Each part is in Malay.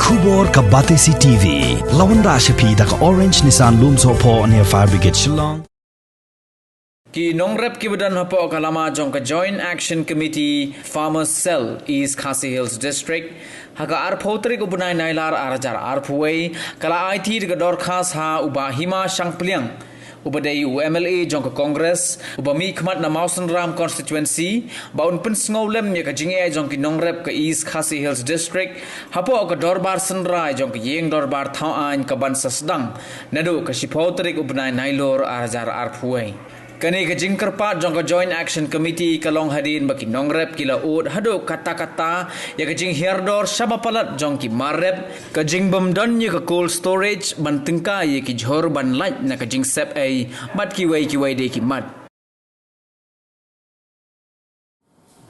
Khubor ka Batesi TV. Lawan Rashapi da ka Orange Nissan Lumso po near Fire Brigade Shillong. Ki nongrep ki badan hapo kalama jong ka Joint Action Committee Farmers Cell East Khasi Hills District haga arpotri ko bunai nailar arajar arpuway kala IT ga dorkhas ha uba hima shangpliang uba dei UMLA jong ka Congress uba mi khmat na Mausan Ram constituency baun pun snowlem ya ka jinge jong ki nongrep ka East Khasi Hills District hapo ka dorbar sanrai jong ka yeng dorbar thau an ka ban sasdang nadu ka shipotri ko bunai nailor arajar arpuway Kani ka jingkerpat jong ka Joint Action Committee kalong hadin baki nongrep kila ud hado kata-kata ya ka jing hirdor sabapalat jong ki marep ka jing bamdan ya ka cold storage ban tengka ya ki jhor ban laj na ka jing sep ai mat ki wai de ki mat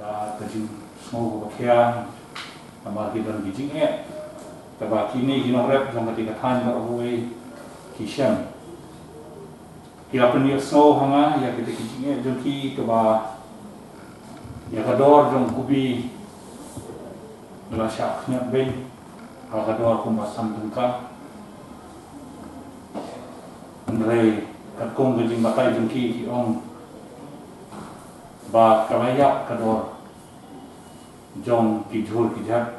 da ka jing small ko kya amar ki ban jing e ta ba ki ni ki nongrep jong ka ti ka than ba oi ki sham Kila peniak snow hanga ya kita kicingnya jengki ke bawah ya kador jeng kubi belasaknya ben hal kador kumbasan tengkap Andre katkong gejing batai jengki ki ong ba kalayak kador jong kijul kijat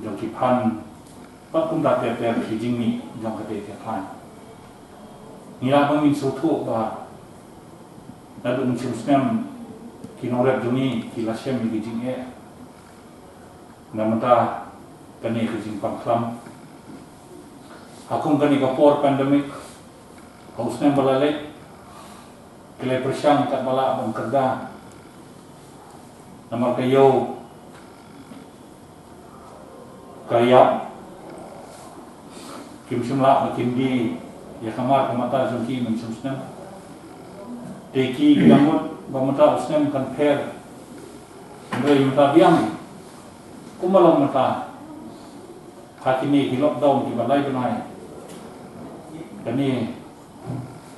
jong kipan pat kumda ter kijing ni jong kate kipan Nila pangin sutu ba nadu mencuruskan kinorep juni kilasem di kijing namanta kani kijing pangklam akung kani kapor pandemik hausnya balalek kile persyang kat bala bang kerda namar kayo kayak kim simla makin di ya kamar kamata jengki mencusna teki gamut bamata usnem kan per mulai mata biang kumalang mata hakini di lockdown di balai benai kani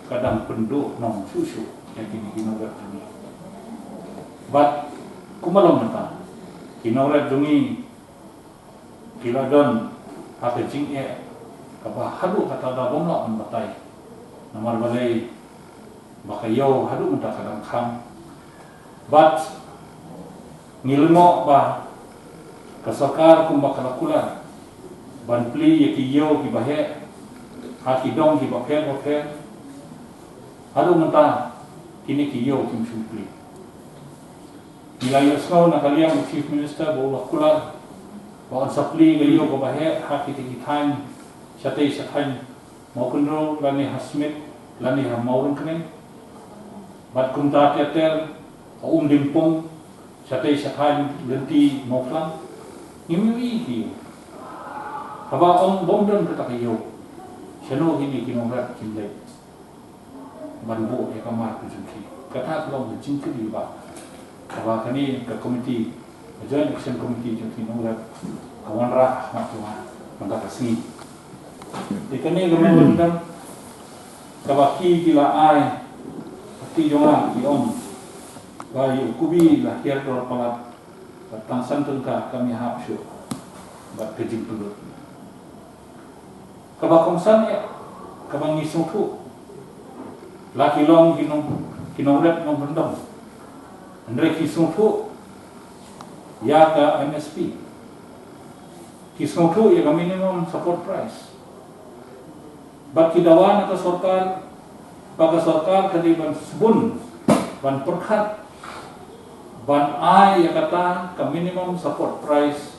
kadang penduk nong susu yang kini kinoret ini bat kumalang mata kinoret dungi kiladon apa jing Kapa hadu kata dah bomla pun batai. Namar balai bakayo hadu muda kadang kham. But ngilmo ba kasakar kum bakalakular. Ban pli yaki yo ki bahe haki dong ki bahe. Hadu muda kini ki yo kim sumpli. Nilai skau nakaliang Chief Minister bawa kular. Bawa sapli gayo ko bahe haki tikitan Syatay syatay maupun ro lani hasmit lani hamaurun kene bat kumta teater dimpong syatay syatay lenti mauflang ngimi hi haba ong bomdan bertakayo syano hini kinongrat kimle banbo e kamar kujunki kata kalau jingki di ba haba kani ke komiti Joint Action Committee jungki nongrat kawan ra makuma mantap kasih Ikani gamen dan kabaki kila ai ti jonga ki om bayu kubi lah kiar dor palat tangsan tengka kami hapsyo bat kejing pelut kabakongsan ya kabang ngisung tu laki long kinong rep nong bendong andre kisung tu ya ka MSP kisung tu ya ka minimum support price Bat kidawan atau sorkar, baga sorkar kadiban sebun, ban perkat, ban ai ya kata ke minimum support price,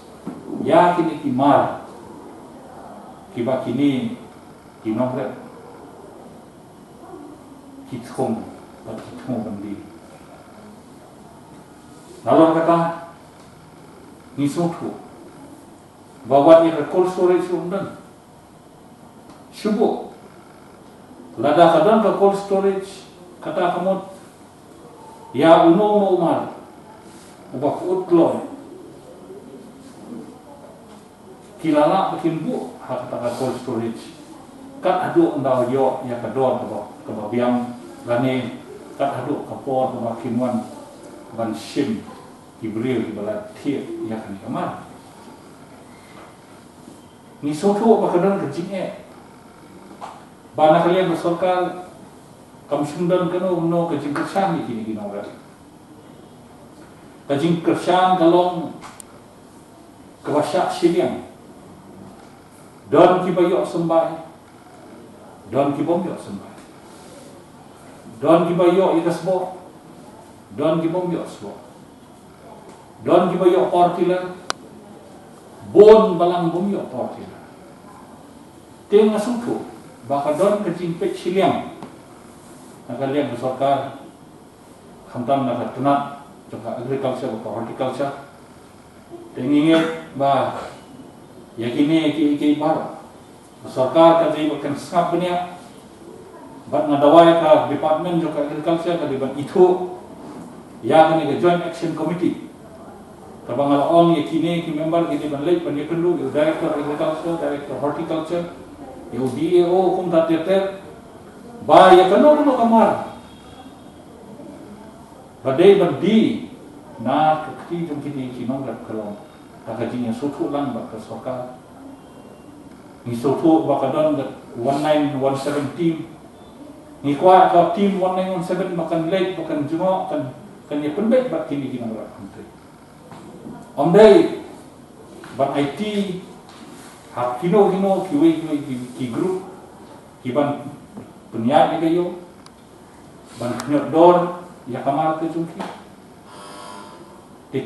ya kini kimar, kiba kini kinongret, kitkom, bat kitkom bandi. Lalu kata ngisutu, bawa ni cold storage undan, syubuh. Lada kadang ke cold storage kata kamu ya uno umar ubah utloy kilala bikin bu hak kata cold storage kat adu ndau yo ya kedor ke biang lani kat adu kapor ke kinwan ban sim Ibril di balat tiap ya kan kamar ni soto ba kadan kecing bana kalian bersorkal kam sundan kano no kecing kersan ni kini orang kecing kersan kalong kewasyak siliang don kibayok sembah don kibom yok sembah don kibayok ikasbo don kibom yok sbo don kibayok portila bon balang bom yok portila tengah suku baka don kecing pek siliang nakalian bersorkal khantam nak tunat juga agriculture atau horticulture tenginget bah yakini ki bar sarkar ka di bakan skap benia bat ngadawai ka department juga agriculture ka di ban itu ya kan ke joint action committee tabang ala on yakini ki member ki di ban lek ban yakendu director agriculture director horticulture yo DAO kum tater ba yakano no kamar badai badi na kiti jom kini kinong lat kalong kakajinya sutu lang bak kesoka ni sutu bakadon 1917 team ni kwa ka team 1917 makan late makan jumo kan ya penbet bak kini kinong lat country omdai bak IT hak kino kiwe ki group kiban penyiar ni kayo ban nyot dor ya kamar ke jungki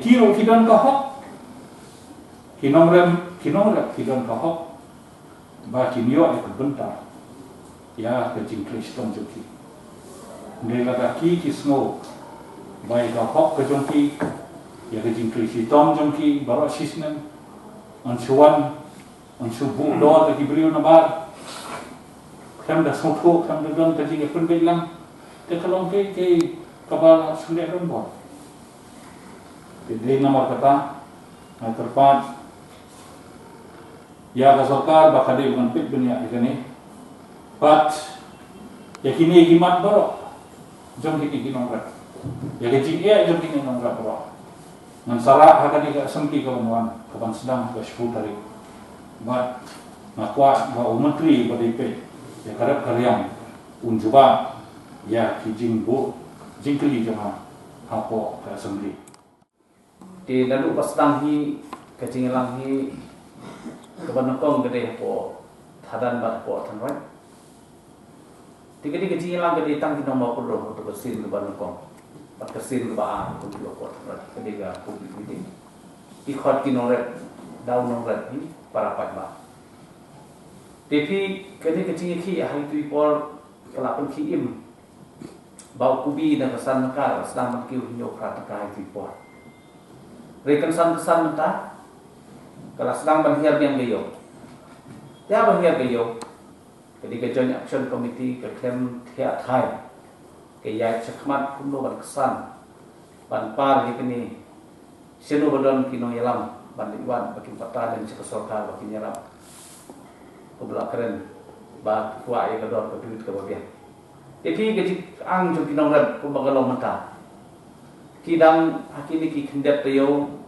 kiro kidon kahok kinong kidon kahok ba kinyo ay bentar ya ke jingkriston jungki nila ki kisno bai kahok ke jungki ya ke jingkriston jungki baro sisnen ansuan ansubu do ke gibriu na bar kam da sotho kam da don ke jing pun belang te kalong ke kapal sungai rombor di nomor kata terpat ya kasokar bakade dengan pit dunia ini but yakini gimat baro jom kiki nomor ya kecing jom kini nomor baro ngan salah hakani ka sempi kawan kapan sedang ke 10 tarik but nakwa ba menteri BDP ya karep karyang unjuba ya kijing bu jingkli jama hapo ka assembly di lalu pas tanghi kecing langhi kebanakong gede po thadan bat po than right tigedi kecing lang gede tang kinong ko do to kesin kebanakong pat kesin ba ko do po than right kedi ga public meeting ikhot kinore daw nong rat ni para pat ba tapi kedi kecing ki hari tu por kelapun ki im bau kubi dan kesan mekar sedang makiu hinyo prata kai ti po rekan kesan mentah kalau sedang berhiar yang gayo dia berhiar gayo jadi ke joint action committee ke klaim thia thai ke ya chakmat kumno ban kesan ban par ni kini seno badon kino yalam ban iwan bakin pata dan ceksorka bakin yalam kubla keren ba kuai ke dor ke duit ke bagian jadi ke ang jom kinong rat kubagalong mentah kidang hakini ki kendep tayo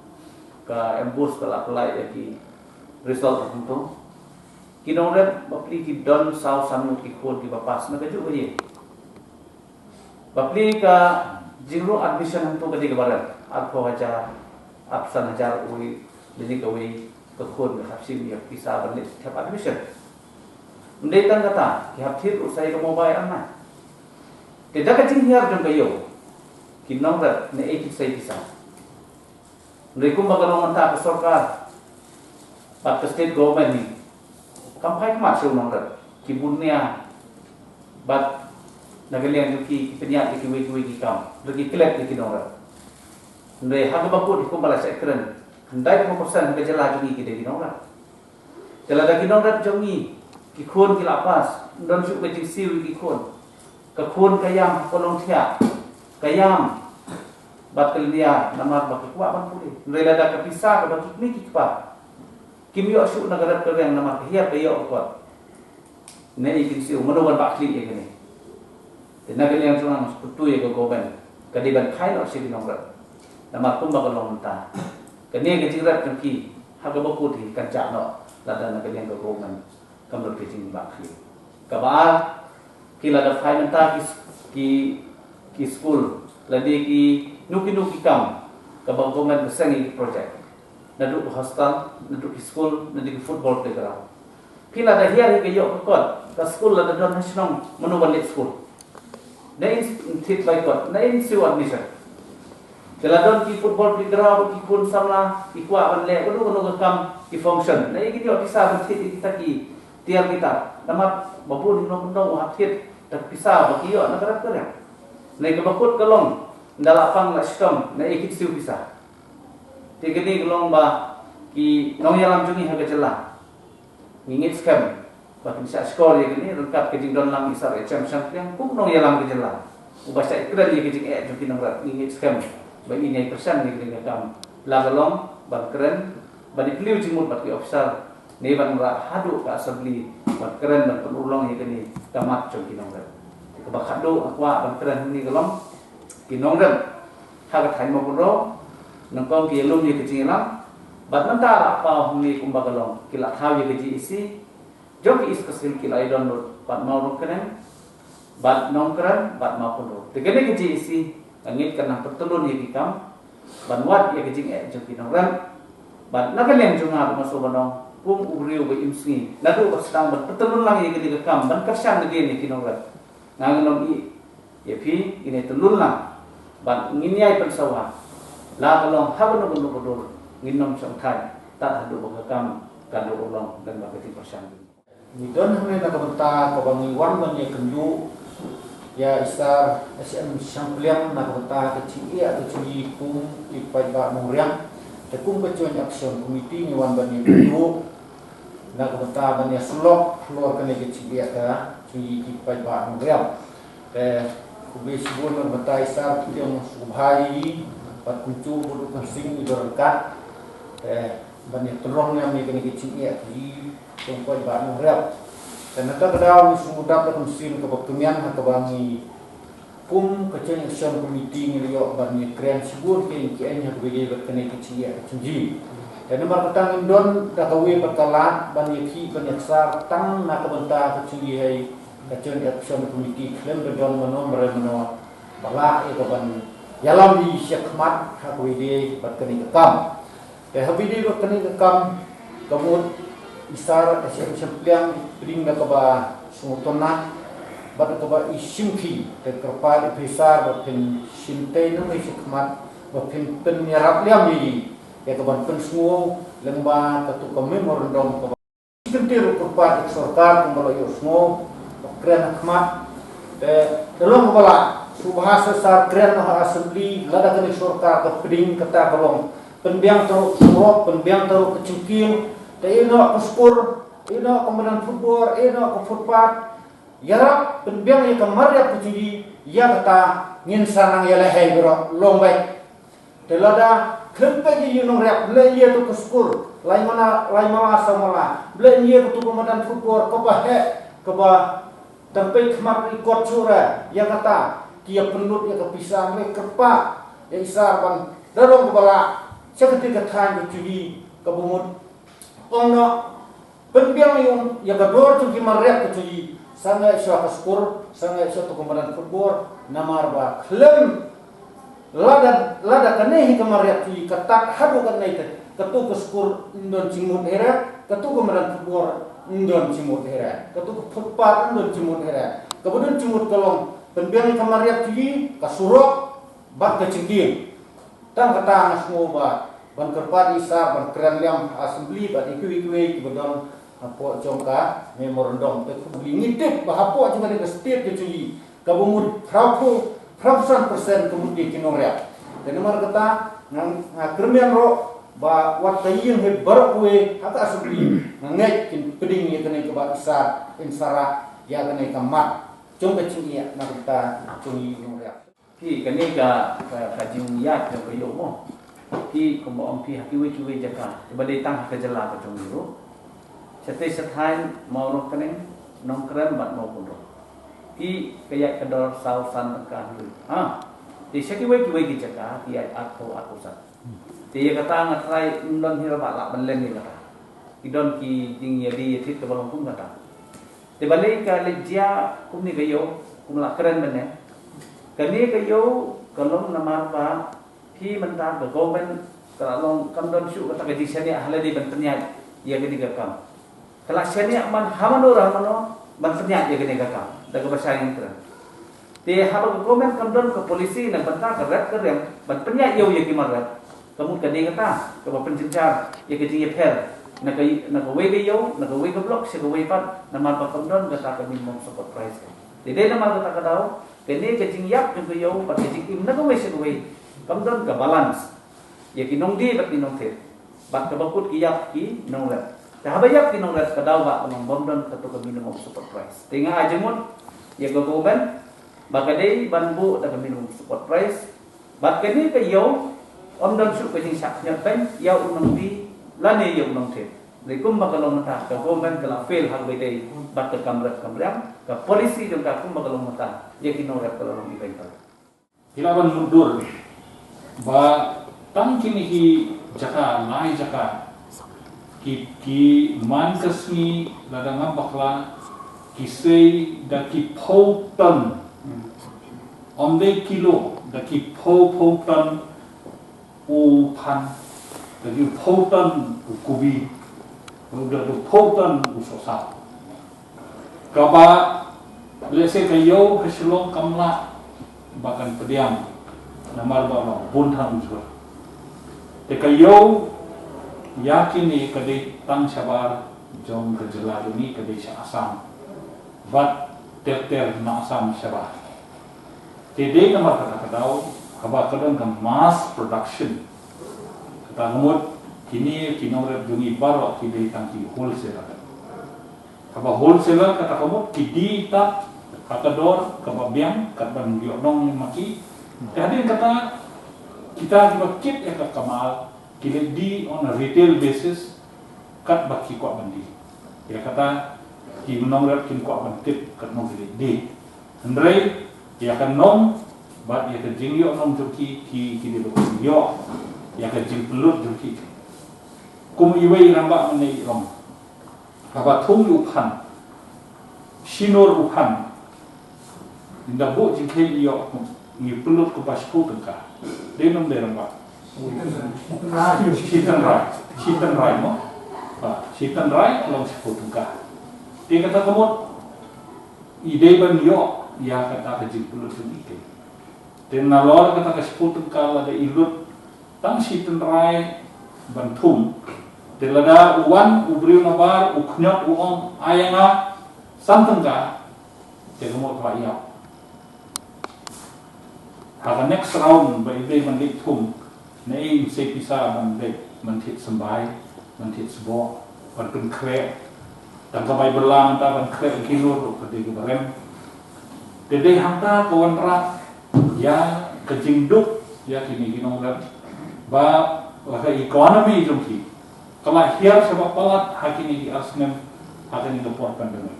ka embus kala pelai ya ki result tertentu kinong rat bapli ki don saw sanu ki khod ki bapas na kaju ye bapli ka jingro admission hantu ka di gabaran atho haja absan hajar ui jadi ka ui ka khod ka hapsim ya pisa balik tap admission ndai tan kata ki hapthir usai ka mobile anna tidak kecing hiar jom kayo kinong rat ne ekit sai pisa Mereka bagalong mentah ke sorkar, pat ke state government ni, kampai kemat siu nongrat, kibunnya, bat nagalian ki penyat ki kiwi kam, lagi kelep ki nongrat. Ndai hak bakut di kumbala sa ekran, ndai ko persen ke jela jungi ki de nongrat. Jela da ki nongrat jungi, ki khon ki lapas, don su ke siu ki khon. Ka khon kayam kolong thia, kayam bat kelia namar bak kuat ban puli rela da kapisa ka bak ni kipa kimyo asu nagarat ka yang namar hiya payo kuat ne ikin siu manoban bak kli ye gani tenaga yang sunang putu ye ko goben kadi ban khai no si nongrat namar kum bak long ta kani ke jingrat ki ha ga bakut hi kan cha no lada nak yang kegongan kamar kecing bakhi kabar kila da faimenta ki school ladi ki nuki kam kabangongan kesangi project naduk hostel naduk school naduk football playground kila da hiar ke yok kot ka school la da don national monowalit school na in tit by kot na in siu admission kila don ki football playground ki pun samla ki kwa ban le kono kam ki function na iki dio bisa ban tit kita ki tiar kita nama babun no hak tit tak bisa bagi yo na kerap kerap na ikabakut kalong ndalapang la stom na ikit siu bisa tigani kalong ba ki nong yalam jungi haga jela ngingit scam bakin sa skor ye gini rengkap ke jingdon lang isar HM yang pun nong yalam ke jela ubasa ikran ye ke jing juki nong rat ngingit scam ba ini persen ye gini kam la kalong ban keren ban ikliu jimut bat ki officer ne ban ra hadu ka asabli ban keren ban penulong ye gini tamat juki nong rat kebakado akwa ban keren ni kalong kinong rat haga thain mo bro nang kong ki lum ye ke jing lam bat nanta apa humi kumbagalong kila thaw ye gaji isi joki is kasil kila I download bat mau kenen bat nong keren bat mau kuno tegene gaji isi angit kana pertelun ye kikam ban wat ye gaji joki nong ren bat nakan yang junga masuk banong pum uriu be imsi nadu sedang bat pertelun lang ye gaji kikam ban kasyan ngene kinong ren ngangenom I ye pi ini telun lang bat nginiai pensawa la kalong hagono kuno nginom sang thai ta hadu bagakam kando ulong dan bagati persan ni don hame na kabanta kabangi wan ban ye kendu ya isar SM Sampliang na kabanta ke chi atau chi pung ipai ba muriang te kum becuan action committee ni wan ban ye kendu na kabanta ban ye sulok keluar ke ke chi ka chi ipai ba muriang te kubi sibun na kabanta isar yang subhai pat kuncu budu kasing idorkat banyak tolong yang mereka ni kecil ya di tempat bahan rap dan ada kedau sudah dapat mesin kebaktian atau bangi pum kecil action committee ni liok banyak keren sibur ke yang berbeza berkenai kecil ya kecil dan nomor petang indon dah kawi berkalat banyak ki banyak sar tang nak bentar kecil hai kecil action committee klaim berdon menomor balak itu ban yalam di syakmat kawi dia berkenai kekam habidi berkenai kekam kamut isar SM Sampliang pring na kaba sumutona bat kaba isimki te kerpa besar batin sintay no may sikmat batin penyerap liam yi ya kaban pensmu lemba katu kami morondom kaba kentir kerpa eksorkar kembali yosmo keren khmat te dalam kepala subhasa sar keren ha assembly lada kani sorkar ke pring kata kalong penbiang teruk surok, penbiang teruk kecengking, ino kuspur, ino kemudian football, ino ke footpath, yarap penbiang yang kemarin kecili, ya kata ngin sanang ya lehai bro, lombai, telada kempe di yunung rap, belanja tu kuspur, lain mana asal malah, belanja tu kemudian football, kebah tempat kemarin ikut curah, ya kata kia penut ya kepisah, mereka kerpa, ya isar ban, dorong kepala. Seketika than kecili kabumut ono penbiang yang kedua tu kimarek kecili sangai syah skur sangai syah tu kemudian football namar ba klem lada kanehi kimarek tu katak hadu kanai te ketu skur indon cimut hera ketu kemudian football indon cimut hera ketu football indon cimut hera kemudian cimut kolong penbiang kimarek tu kasurok bak kecingking tang kata semua ba ban kerpat isar ban keren liam assembly ban ikui kibodon apo jongka memorandum te kubli ngitip ba apo juga de state ke cui kabumud frauku 100% kemudi kinoria dan nomor kata nang kermian ro ba wat tayin he barwe hata assembly ngai kin peding ye kene ke ba isar insara ya kene kamat jongka cui na kita cui kinoria ki kene ka jing ya ke yo mo ki kombo ampi hakiwe jaka bade tang ka jela ka jongiro sate sathain mau no kenen nong keren bat mau pun ki kaya kedor sausan ka hilu di sakiwe ki jaka ki aku sat dia kata ngatrai ndon hira ba la benlen ni kata idon ki ding yadi yatit ke balong pun kata te balik ka lejia kum ni kayo kum la keren bene kani kayo kalong namar ba ki mentar ke gomen kalong kam don syu kata ke disani ahla di bentenya ya gini kakam kelas seni man hamano rahmano bentenya ya gini kakam daga bersaing terang di habang komen kamdon ke polisi nak bentar ke red ke yang bentenya yo ya gimana kamu kadi kata ke penjencar ya ke jinge per nak we ke yo nak we ke blok se ke we pat nama pa kamdon kata ke minimum support price di dai nama kata kadau kene ke jing yap ke yo pat ke jing nak we se ke we kamdon ke balance ya ki nong di bat ki nong the bat ke bakut ki yap ki nong red dah bayap ki nong red kadau ba nong bomdon ke to ke minimum support price tinga ajemut ya ke komen bakadei banbu daga minimum support price bat kini ke yo om dan su ke jing sak nyat ben ya unang di lane yo unang the rikum bakalong mata ke gomen ke la fail hal bedei bat ke kamrat ke polisi jong ka kum bakalong mata ya kino rep kalong di bengkel Hilaban mundur ba tang kini hi jaka lai jaka ki man kasmi ladang bakla kisei da ki pautan Omde kilo daki pautan upan daki pautan ukubi daki pautan usosa kaba lese kayo keselong kamla bahkan pediam namar bawang buntang juga te kayo yakin ni kadai tang sabar jom kejelah ini kadai asam bat ter na asam sabar Today nama kata kadau, kaba kadang ke mass production. Kata ngut kini orang dungi baru kini tangki wholesaler. Kaba wholesaler kata kamu kidi tak kata dor kaba biang kata bandiok nong maki. Jadi kata kita juga kit ya kata kamal kini di on a retail basis kat baki kuat bandi. Ya kata kini nong kin kuat bandit kat nong di. Hendrai ya kan nom bat ya kan jing yo nom joki ki di yo ya kan jing pelut joki kum iwei ramba menei rom kaba thung upan sinor upan inda bo jing ke yo ni pelut ko pasku tengka denom de ramba sitan rai mo sitan rai long sipu tengka dia kata kamu ide ban yo ya kata kejil pulut sedikit. Dan nalor kata kesepuluh kala ada ilut tang si tenrai bantum. Telada uwan ubriu nabar uknyot uong ayanga santengka. Tegumot wayap. Haka next round ba ibe mandik tum na im se pisa mandik mantit sembai mantit sebo ban kre dan kabay berlang ta ban kre kinur kede barem. Dede hamta kawan rak ya kejingduk ya kini ginong ba laka ekonomi jongki kalau hiar sebab palat hakini di arsnem hakini dopor pandemi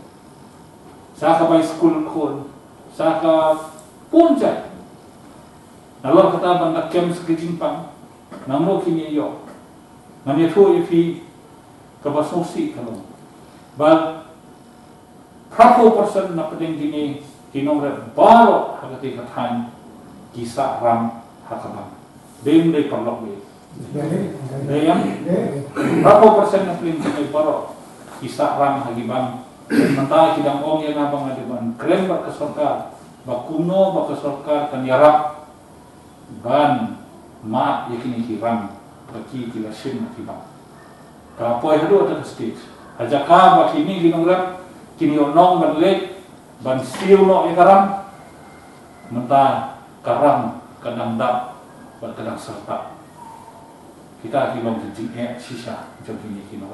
saka by school kon saka puncak nalor kata banda kem sekejimpang namo kini yo nanya tu ifi kabasusi kalau ba prapo person na pedeng kini kinong baru hakati kathan kisah ram hakabang dem de perlok be deyam berapa persen na plin kini baru kisah ram hagibang mentah kidang ong yang abang adiban krem ba kesorkar ba kuno ba kesorkar kan yarap ban ma yakini hiram baki kilasin hagibang kapoy hadu at stage ajaka ba kini kinong kini onong berlek ban siu no ikaram mentah karam kadang dap kadang serta kita hilong jing sisa jong ini kinong